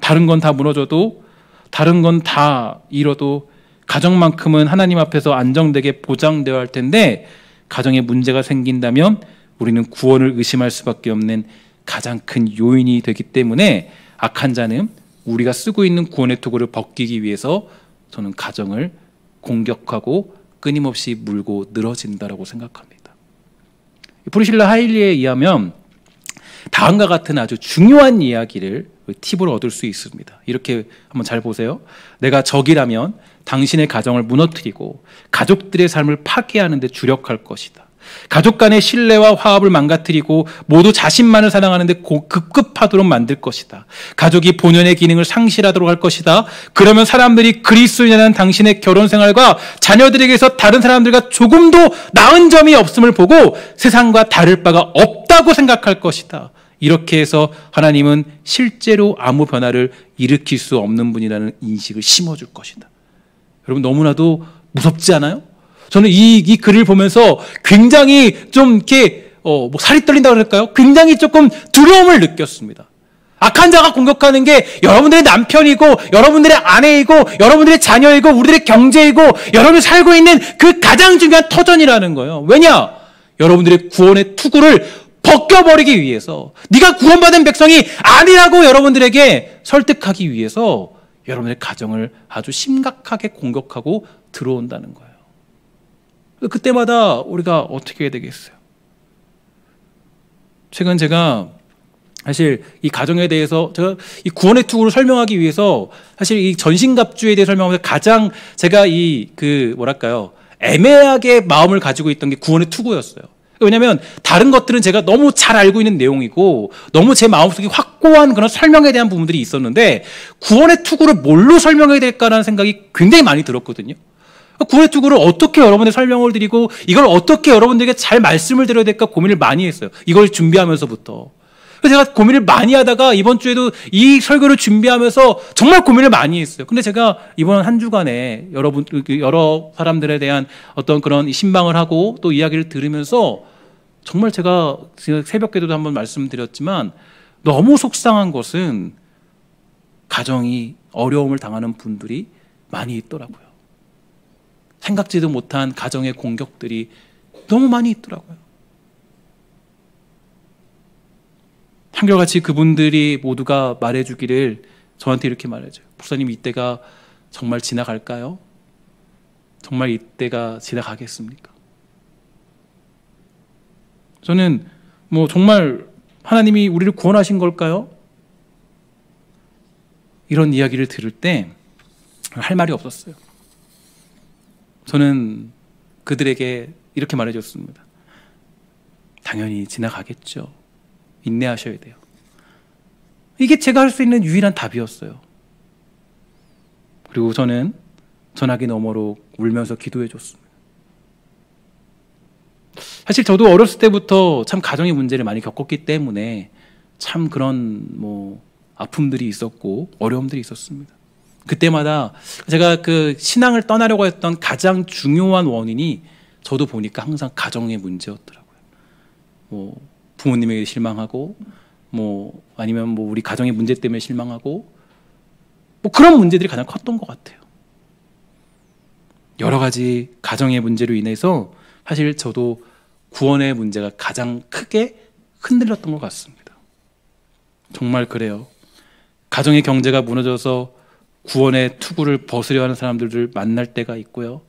다른 건 다 무너져도, 다른 건 다 잃어도 가정만큼은 하나님 앞에서 안정되게 보장되어야 할 텐데, 가정에 문제가 생긴다면 우리는 구원을 의심할 수밖에 없는 가장 큰 요인이 되기 때문에, 악한 자는 우리가 쓰고 있는 구원의 투구를 벗기기 위해서 저는 가정을 공격하고 끊임없이 물고 늘어진다라고 생각합니다. 프리실라 하일리에 의하면 다음과 같은 아주 중요한 이야기를, 팁을 얻을 수 있습니다. 이렇게 한번 잘 보세요. 내가 적이라면 당신의 가정을 무너뜨리고 가족들의 삶을 파괴하는 데 주력할 것이다. 가족 간의 신뢰와 화합을 망가뜨리고 모두 자신만을 사랑하는 데 급급하도록 만들 것이다. 가족이 본연의 기능을 상실하도록 할 것이다. 그러면 사람들이 그리스도인이라는 당신의 결혼 생활과 자녀들에게서 다른 사람들과 조금도 나은 점이 없음을 보고 세상과 다를 바가 없다고 생각할 것이다. 이렇게 해서 하나님은 실제로 아무 변화를 일으킬 수 없는 분이라는 인식을 심어줄 것이다. 여러분 너무나도 무섭지 않아요? 저는 이 글을 보면서 굉장히 좀 이렇게 뭐 살이 떨린다 그럴까요? 굉장히 조금 두려움을 느꼈습니다. 악한 자가 공격하는 게 여러분들의 남편이고 여러분들의 아내이고 여러분들의 자녀이고 우리들의 경제이고 여러분이 살고 있는 그 가장 중요한 터전이라는 거예요. 왜냐? 여러분들의 구원의 투구를 벗겨버리기 위해서, 네가 구원받은 백성이 아니라고 여러분들에게 설득하기 위해서 여러분의 가정을 아주 심각하게 공격하고 들어온다는 거예요. 그때마다 우리가 어떻게 해야 되겠어요? 최근 제가 사실 이 가정에 대해서 제가 이 구원의 투구를 설명하기 위해서 사실 이 전신갑주에 대해 설명하면서 가장 제가 뭐랄까요, 애매하게 마음을 가지고 있던 게 구원의 투구였어요. 왜냐하면 다른 것들은 제가 너무 잘 알고 있는 내용이고 너무 제 마음속에 확고한 그런 설명에 대한 부분들이 있었는데 구원의 투구를 뭘로 설명해야 될까라는 생각이 굉장히 많이 들었거든요. 구원의 투구를 어떻게 여러분의 설명을 드리고 이걸 어떻게 여러분들에게 잘 말씀을 드려야 될까 고민을 많이 했어요. 이걸 준비하면서부터. 그래서 제가 고민을 많이 하다가 이번 주에도 이 설교를 준비하면서 정말 고민을 많이 했어요. 근데 제가 이번 한 주간에 여러 사람들에 대한 어떤 그런 신방을 하고 또 이야기를 들으면서 정말 제가 새벽 기도도 한번 말씀드렸지만 너무 속상한 것은 가정이 어려움을 당하는 분들이 많이 있더라고요. 생각지도 못한 가정의 공격들이 너무 많이 있더라고요. 한결같이 그분들이 모두가 말해주기를 저한테 이렇게 말해줘요. 목사님, 이때가 정말 지나갈까요? 정말 이때가 지나가겠습니까? 저는 정말 하나님이 우리를 구원하신 걸까요? 이런 이야기를 들을 때 할 말이 없었어요. 저는 그들에게 이렇게 말해줬습니다. 당연히 지나가겠죠. 인내하셔야 돼요. 이게 제가 할 수 있는 유일한 답이었어요. 그리고 저는 전화기 너머로 울면서 기도해 줬습니다. 사실 저도 어렸을 때부터 참 가정의 문제를 많이 겪었기 때문에 참 그런 아픔들이 있었고 어려움들이 있었습니다. 그때마다 제가 그 신앙을 떠나려고 했던 가장 중요한 원인이 저도 보니까 항상 가정의 문제였더라고요. 부모님에게 실망하고 아니면 우리 가정의 문제 때문에 실망하고 그런 문제들이 가장 컸던 것 같아요. 여러 가지 가정의 문제로 인해서 사실 저도 구원의 문제가 가장 크게 흔들렸던 것 같습니다. 정말 그래요. 가정의 경제가 무너져서 구원의 투구를 벗으려 하는 사람들을 만날 때가 있고요.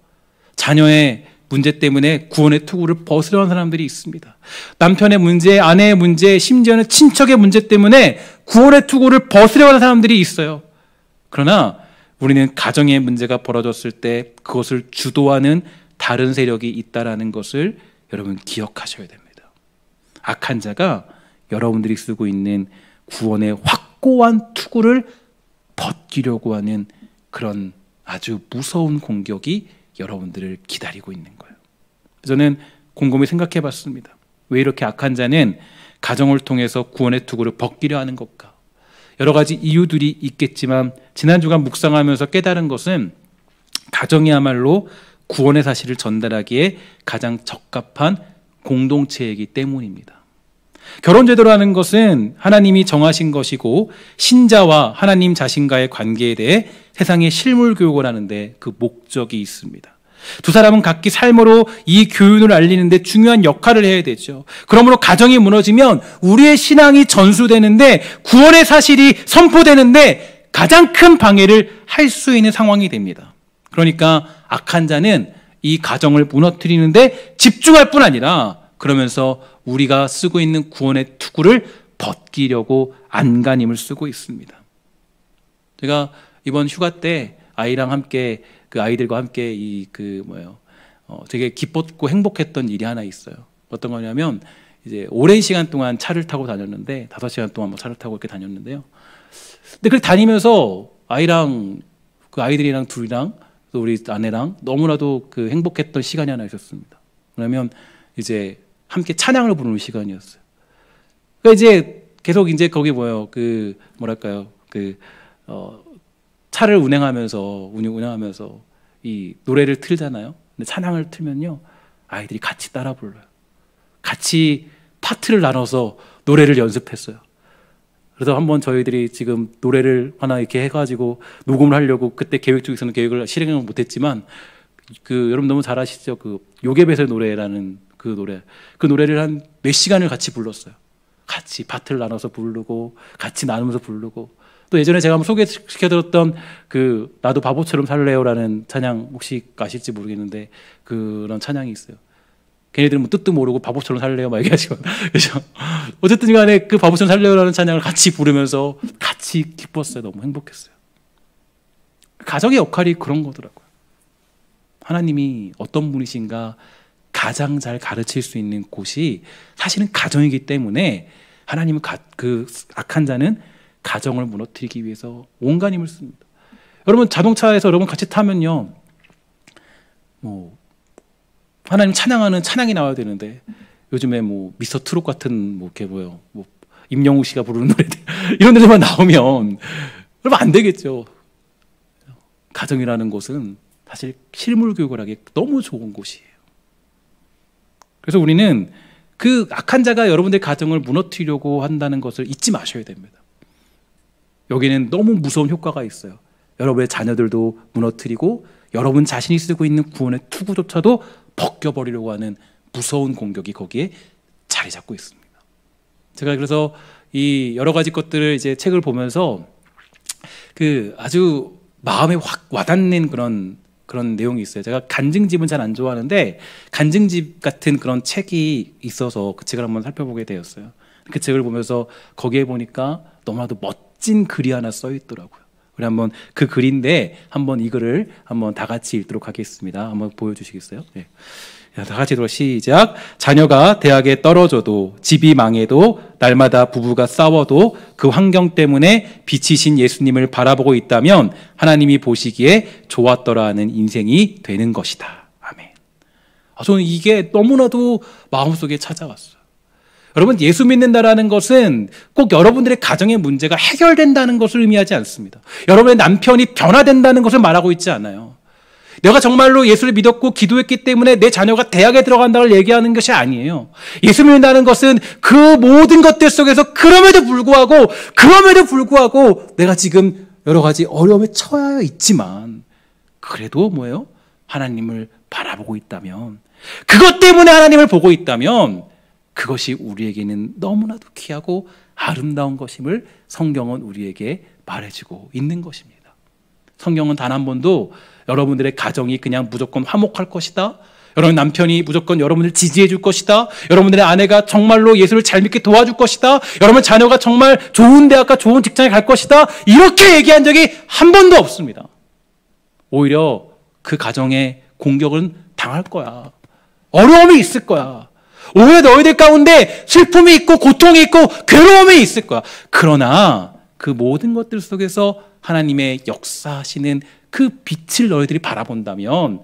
자녀의 문제 때문에 구원의 투구를 벗으려 하는 사람들이 있습니다. 남편의 문제, 아내의 문제, 심지어는 친척의 문제 때문에 구원의 투구를 벗으려 하는 사람들이 있어요. 그러나 우리는 가정의 문제가 벌어졌을 때 그것을 주도하는 다른 세력이 있다는 것을 여러분 기억하셔야 됩니다. 악한 자가 여러분들이 쓰고 있는 구원의 확고한 투구를 벗기려고 하는 그런 아주 무서운 공격이 여러분들을 기다리고 있는 거예요. 저는 곰곰이 생각해 봤습니다. 왜 이렇게 악한 자는 가정을 통해서 구원의 투구를 벗기려 하는 것까? 여러 가지 이유들이 있겠지만 지난 주간 묵상하면서 깨달은 것은 가정이야말로 구원의 사실을 전달하기에 가장 적합한 공동체이기 때문입니다. 결혼제도라는 것은 하나님이 정하신 것이고 신자와 하나님 자신과의 관계에 대해 세상에 실물 교육을 하는데 그 목적이 있습니다. 두 사람은 각기 삶으로 이 교훈을 알리는데 중요한 역할을 해야 되죠. 그러므로 가정이 무너지면 우리의 신앙이 전수되는데 구원의 사실이 선포되는데 가장 큰 방해를 할 수 있는 상황이 됩니다. 그러니까 악한 자는 이 가정을 무너뜨리는데 집중할 뿐 아니라 그러면서 우리가 쓰고 있는 구원의 투구를 벗기려고 안간힘을 쓰고 있습니다. 제가 이번 휴가 때 아이랑 함께 아이들과 함께 되게 기뻤고 행복했던 일이 하나 있어요. 어떤 거냐면 이제 오랜 시간 동안 차를 타고 다녔는데 5시간 동안 차를 타고 이렇게 다녔는데요. 근데 그렇게 다니면서 아이들이랑 둘이랑 또 우리 아내랑 너무나도 행복했던 시간이 하나 있었습니다. 그러면 이제 함께 찬양을 부르는 시간이었어요. 그러니까 이제 계속 이제 거기 차를 운행하면서 이 노래를 틀잖아요. 근데 찬양을 틀면요, 아이들이 같이 따라 불러요. 같이 파트를 나눠서 노래를 연습했어요. 그래서 한번 저희들이 지금 노래를 하나 이렇게 해가지고 녹음을 하려고 그때 계획 중에서는 계획을 실행을 못했지만, 여러분 너무 잘 아시죠? 요괴뱃의 노래라는 그 노래를 한 몇 시간을 같이 불렀어요. 같이 파트를 나눠서 부르고 같이 나누면서 부르고, 또 예전에 제가 한번 소개시켜드렸던 나도 바보처럼 살래요라는 찬양 혹시 아실지 모르겠는데, 그런 찬양이 있어요. 걔네들은 뭐 뜻도 모르고 바보처럼 살래요 막 얘기하시고, 그렇죠? 어쨌든 간에 그 바보처럼 살래요라는 찬양을 같이 부르면서 같이 기뻤어요. 너무 행복했어요. 가정의 역할이 그런 거더라고요. 하나님이 어떤 분이신가 가장 잘 가르칠 수 있는 곳이 사실은 가정이기 때문에, 하나님은 그 악한 자는 가정을 무너뜨리기 위해서 온갖 힘을 씁니다. 여러분 자동차에서 여러분 같이 타면요, 하나님 찬양하는 찬양이 나와야 되는데, 요즘에 미스터 트롯 같은 임영웅 씨가 부르는 노래들 이런 데만 나오면 여러분 안 되겠죠. 가정이라는 곳은 사실 실물 교육을 하기 너무 좋은 곳이에요. 그래서 우리는 그 악한 자가 여러분들의 가정을 무너뜨리려고 한다는 것을 잊지 마셔야 됩니다. 여기는 너무 무서운 효과가 있어요. 여러분의 자녀들도 무너뜨리고 여러분 자신이 쓰고 있는 구원의 투구조차도 벗겨버리려고 하는 무서운 공격이 거기에 자리 잡고 있습니다. 제가 그래서 이 여러 가지 것들을 이제 책을 보면서 아주 마음에 확 와닿는 그런 내용이 있어요. 제가 간증집은 잘 안 좋아하는데, 간증집 같은 그런 책이 있어서 그 책을 한번 살펴보게 되었어요. 그 책을 보면서 거기에 보니까 너무나도 멋진 글이 하나 써 있더라고요. 우리 한번 그 글인데 한번 이 글을 한번 다 같이 읽도록 하겠습니다. 한번 보여주시겠어요? 네. 다 같이 들어 시작. 자녀가 대학에 떨어져도, 집이 망해도, 날마다 부부가 싸워도 그 환경 때문에 빛이신 예수님을 바라보고 있다면 하나님이 보시기에 좋았더라 하는 인생이 되는 것이다. 아멘. 저는 이게 너무나도 마음속에 찾아왔어요. 여러분, 예수 믿는다라는 것은 꼭 여러분들의 가정의 문제가 해결된다는 것을 의미하지 않습니다. 여러분의 남편이 변화된다는 것을 말하고 있지 않아요. 내가 정말로 예수를 믿었고 기도했기 때문에 내 자녀가 대학에 들어간다고 얘기하는 것이 아니에요. 예수 믿는다는 것은 그 모든 것들 속에서 그럼에도 불구하고 내가 지금 여러 가지 어려움에 처하여 있지만, 그래도 뭐예요? 하나님을 바라보고 있다면, 그것 때문에 하나님을 보고 있다면 그것이 우리에게는 너무나도 귀하고 아름다운 것임을 성경은 우리에게 말해주고 있는 것입니다. 성경은 단 한 번도 여러분들의 가정이 그냥 무조건 화목할 것이다, 여러분 남편이 무조건 여러분을 지지해 줄 것이다, 여러분들의 아내가 정말로 예수를 잘 믿게 도와줄 것이다, 여러분 자녀가 정말 좋은 대학과 좋은 직장에 갈 것이다, 이렇게 얘기한 적이 한 번도 없습니다. 오히려 그 가정에 공격은 당할 거야. 어려움이 있을 거야. 오히려 너희들 가운데 슬픔이 있고 고통이 있고 괴로움이 있을 거야. 그러나 그 모든 것들 속에서 하나님의 역사하시는 그 빛을 너희들이 바라본다면,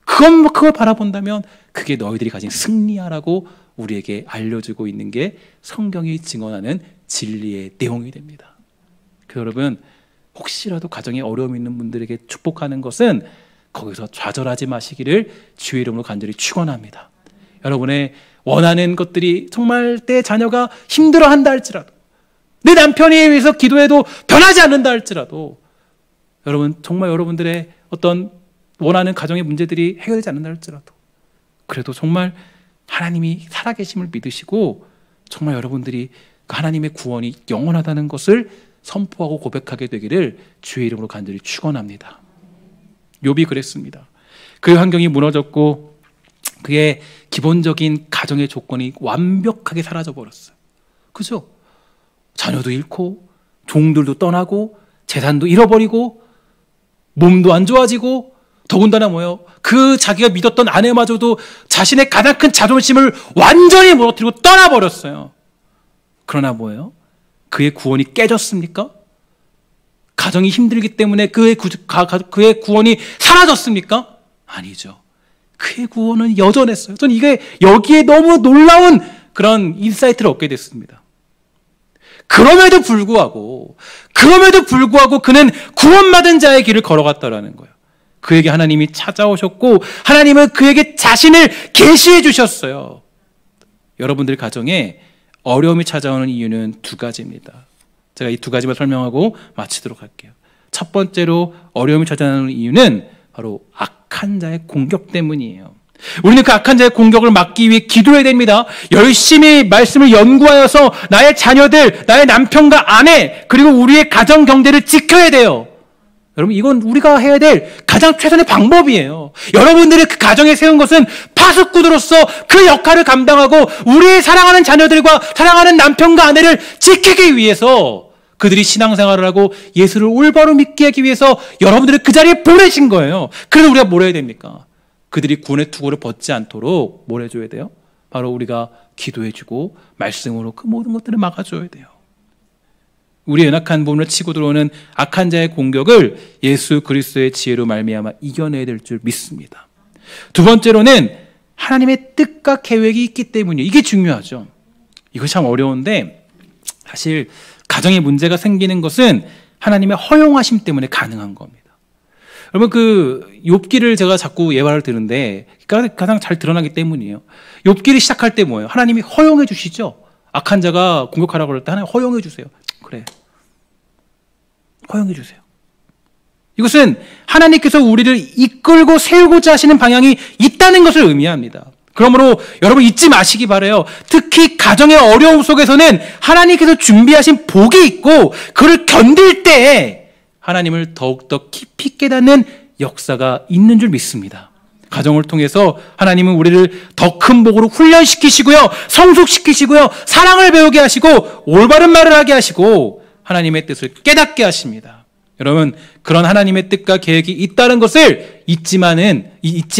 그걸 바라본다면 그게 너희들이 가진 승리야라고 우리에게 알려주고 있는 게 성경이 증언하는 진리의 내용이 됩니다. 여러분, 혹시라도 가정에 어려움이 있는 분들에게 축복하는 것은 거기서 좌절하지 마시기를 주의 이름으로 간절히 축원합니다. 여러분의 원하는 것들이 정말 내 자녀가 힘들어한다 할지라도, 내 남편이 위해서 기도해도 변하지 않는다 할지라도, 여러분 정말 여러분들의 어떤 원하는 가정의 문제들이 해결되지 않는다 할지라도, 그래도 정말 하나님이 살아계심을 믿으시고 정말 여러분들이 그 하나님의 구원이 영원하다는 것을 선포하고 고백하게 되기를 주의 이름으로 간절히 축원합니다. 욥이 그랬습니다. 그의 환경이 무너졌고 그의 기본적인 가정의 조건이 완벽하게 사라져버렸어요. 그죠? 자녀도 잃고 종들도 떠나고 재산도 잃어버리고 몸도 안 좋아지고, 더군다나 뭐예요? 그 자기가 믿었던 아내마저도 자신의 가장 큰 자존심을 완전히 무너뜨리고 떠나버렸어요. 그러나 뭐예요? 그의 구원이 깨졌습니까? 가정이 힘들기 때문에 그의 구원이 사라졌습니까? 아니죠. 그의 구원은 여전했어요. 저는 여기에 너무 놀라운 그런 인사이트를 얻게 됐습니다. 그럼에도 불구하고 그는 구원받은 자의 길을 걸어갔다라는 거예요. 그에게 하나님이 찾아오셨고 하나님은 그에게 자신을 계시해 주셨어요. 여러분들 가정에 어려움이 찾아오는 이유는 두 가지입니다. 제가 이 두 가지만 설명하고 마치도록 할게요. 첫 번째로 어려움이 찾아오는 이유는 바로 악한 자의 공격 때문이에요. 우리는 그 악한 자의 공격을 막기 위해 기도해야 됩니다. 열심히 말씀을 연구하여서 나의 자녀들, 나의 남편과 아내, 그리고 우리의 가정 경제를 지켜야 돼요. 여러분, 이건 우리가 해야 될 가장 최선의 방법이에요. 여러분들이 그 가정에 세운 것은 파수꾼으로서 그 역할을 감당하고 우리의 사랑하는 자녀들과 사랑하는 남편과 아내를 지키기 위해서, 그들이 신앙생활을 하고 예수를 올바로 믿게 하기 위해서 여러분들을 그 자리에 보내신 거예요. 그래서 우리가 뭘 해야 됩니까? 그들이 구원의 투구를 벗지 않도록 뭘 해줘야 돼요? 바로 우리가 기도해주고 말씀으로 그 모든 것들을 막아줘야 돼요. 우리의 연약한 부분을 치고 들어오는 악한 자의 공격을 예수 그리스도의 지혜로 말미암아 이겨내야 될 줄 믿습니다. 두 번째로는 하나님의 뜻과 계획이 있기 때문이에요. 이게 중요하죠. 이거 참 어려운데 사실 가정에 문제가 생기는 것은 하나님의 허용하심 때문에 가능한 겁니다. 여러분, 그 욥기를 제가 자꾸 예화를 드는데 가장 잘 드러나기 때문이에요. 욥기를 시작할 때 뭐예요? 하나님이 허용해 주시죠. 악한 자가 공격하라고 그럴 때 하나님 허용해 주세요. 그래, 허용해 주세요. 이것은 하나님께서 우리를 이끌고 세우고자 하시는 방향이 있다는 것을 의미합니다. 그러므로 여러분 잊지 마시기 바라요. 특히 가정의 어려움 속에서는 하나님께서 준비하신 복이 있고 그를 견딜 때에 하나님을 더욱더 깊이 깨닫는 역사가 있는 줄 믿습니다. 가정을 통해서 하나님은 우리를 더 큰 복으로 훈련시키시고요, 성숙시키시고요, 사랑을 배우게 하시고 올바른 말을 하게 하시고 하나님의 뜻을 깨닫게 하십니다. 여러분, 그런 하나님의 뜻과 계획이 있다는 것을 잊지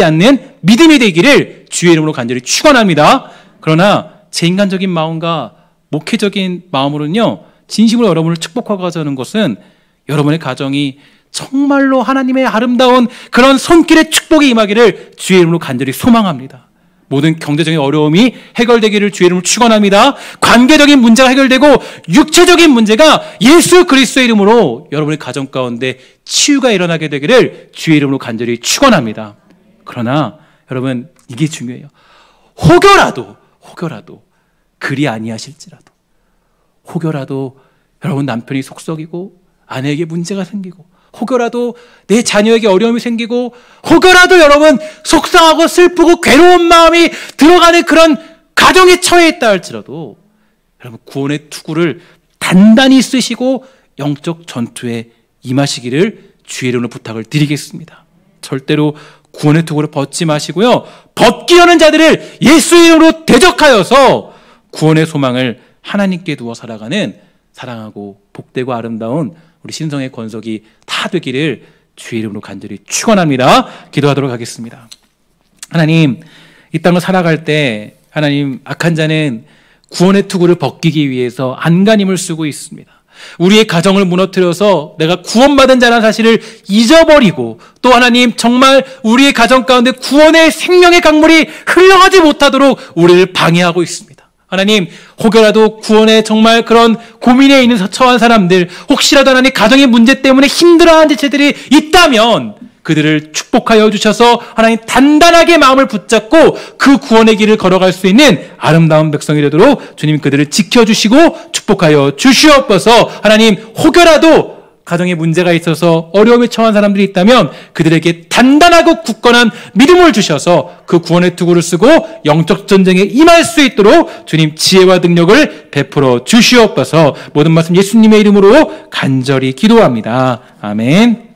않는 믿음이 되기를 주의 이름으로 간절히 축원합니다. 그러나 제 인간적인 마음과 목회적인 마음으로는요, 진심으로 여러분을 축복하고자 것은 여러분의 가정이 정말로 하나님의 아름다운 그런 손길의 축복이 임하기를 주의 이름으로 간절히 소망합니다. 모든 경제적인 어려움이 해결되기를 주의 이름으로 축원합니다. 관계적인 문제가 해결되고 육체적인 문제가 예수 그리스도의 이름으로 여러분의 가정 가운데 치유가 일어나게 되기를 주의 이름으로 간절히 축원합니다. 그러나 여러분, 이게 중요해요. 혹여라도 그리 아니하실지라도, 혹여라도 여러분 남편이 속썩이고 아내에게 문제가 생기고, 혹여라도 내 자녀에게 어려움이 생기고, 혹여라도 여러분 속상하고 슬프고 괴로운 마음이 들어가는 그런 가정에 처해 있다 할지라도 여러분 구원의 투구를 단단히 쓰시고 영적 전투에 임하시기를 주의 이름으로 부탁을 드리겠습니다. 절대로 구원의 투구를 벗지 마시고요, 벗기려는 자들을 예수의 이름으로 대적하여서 구원의 소망을 하나님께 두어 살아가는 사랑하고 복되고 아름다운 우리 신성의 권석이 다 되기를 주의 이름으로 간절히 축원합니다. 기도하도록 하겠습니다. 하나님, 이 땅을 살아갈 때 하나님, 악한 자는 구원의 투구를 벗기기 위해서 안간힘을 쓰고 있습니다. 우리의 가정을 무너뜨려서 내가 구원받은 자라는 사실을 잊어버리고, 또 하나님 정말 우리의 가정 가운데 구원의 생명의 강물이 흘러가지 못하도록 우리를 방해하고 있습니다. 하나님, 혹여라도 구원에 정말 그런 고민에 있는 처한 사람들, 혹시라도 하나님 가정의 문제 때문에 힘들어하는 지체들이 있다면 그들을 축복하여 주셔서 하나님 단단하게 마음을 붙잡고 그 구원의 길을 걸어갈 수 있는 아름다운 백성이 되도록 주님 그들을 지켜주시고 축복하여 주시옵소서. 하나님, 혹여라도 가정에 문제가 있어서 어려움에 처한 사람들이 있다면 그들에게 단단하고 굳건한 믿음을 주셔서 그 구원의 투구를 쓰고 영적 전쟁에 임할 수 있도록 주님 지혜와 능력을 베풀어 주시옵소서. 모든 말씀 예수님의 이름으로 간절히 기도합니다. 아멘.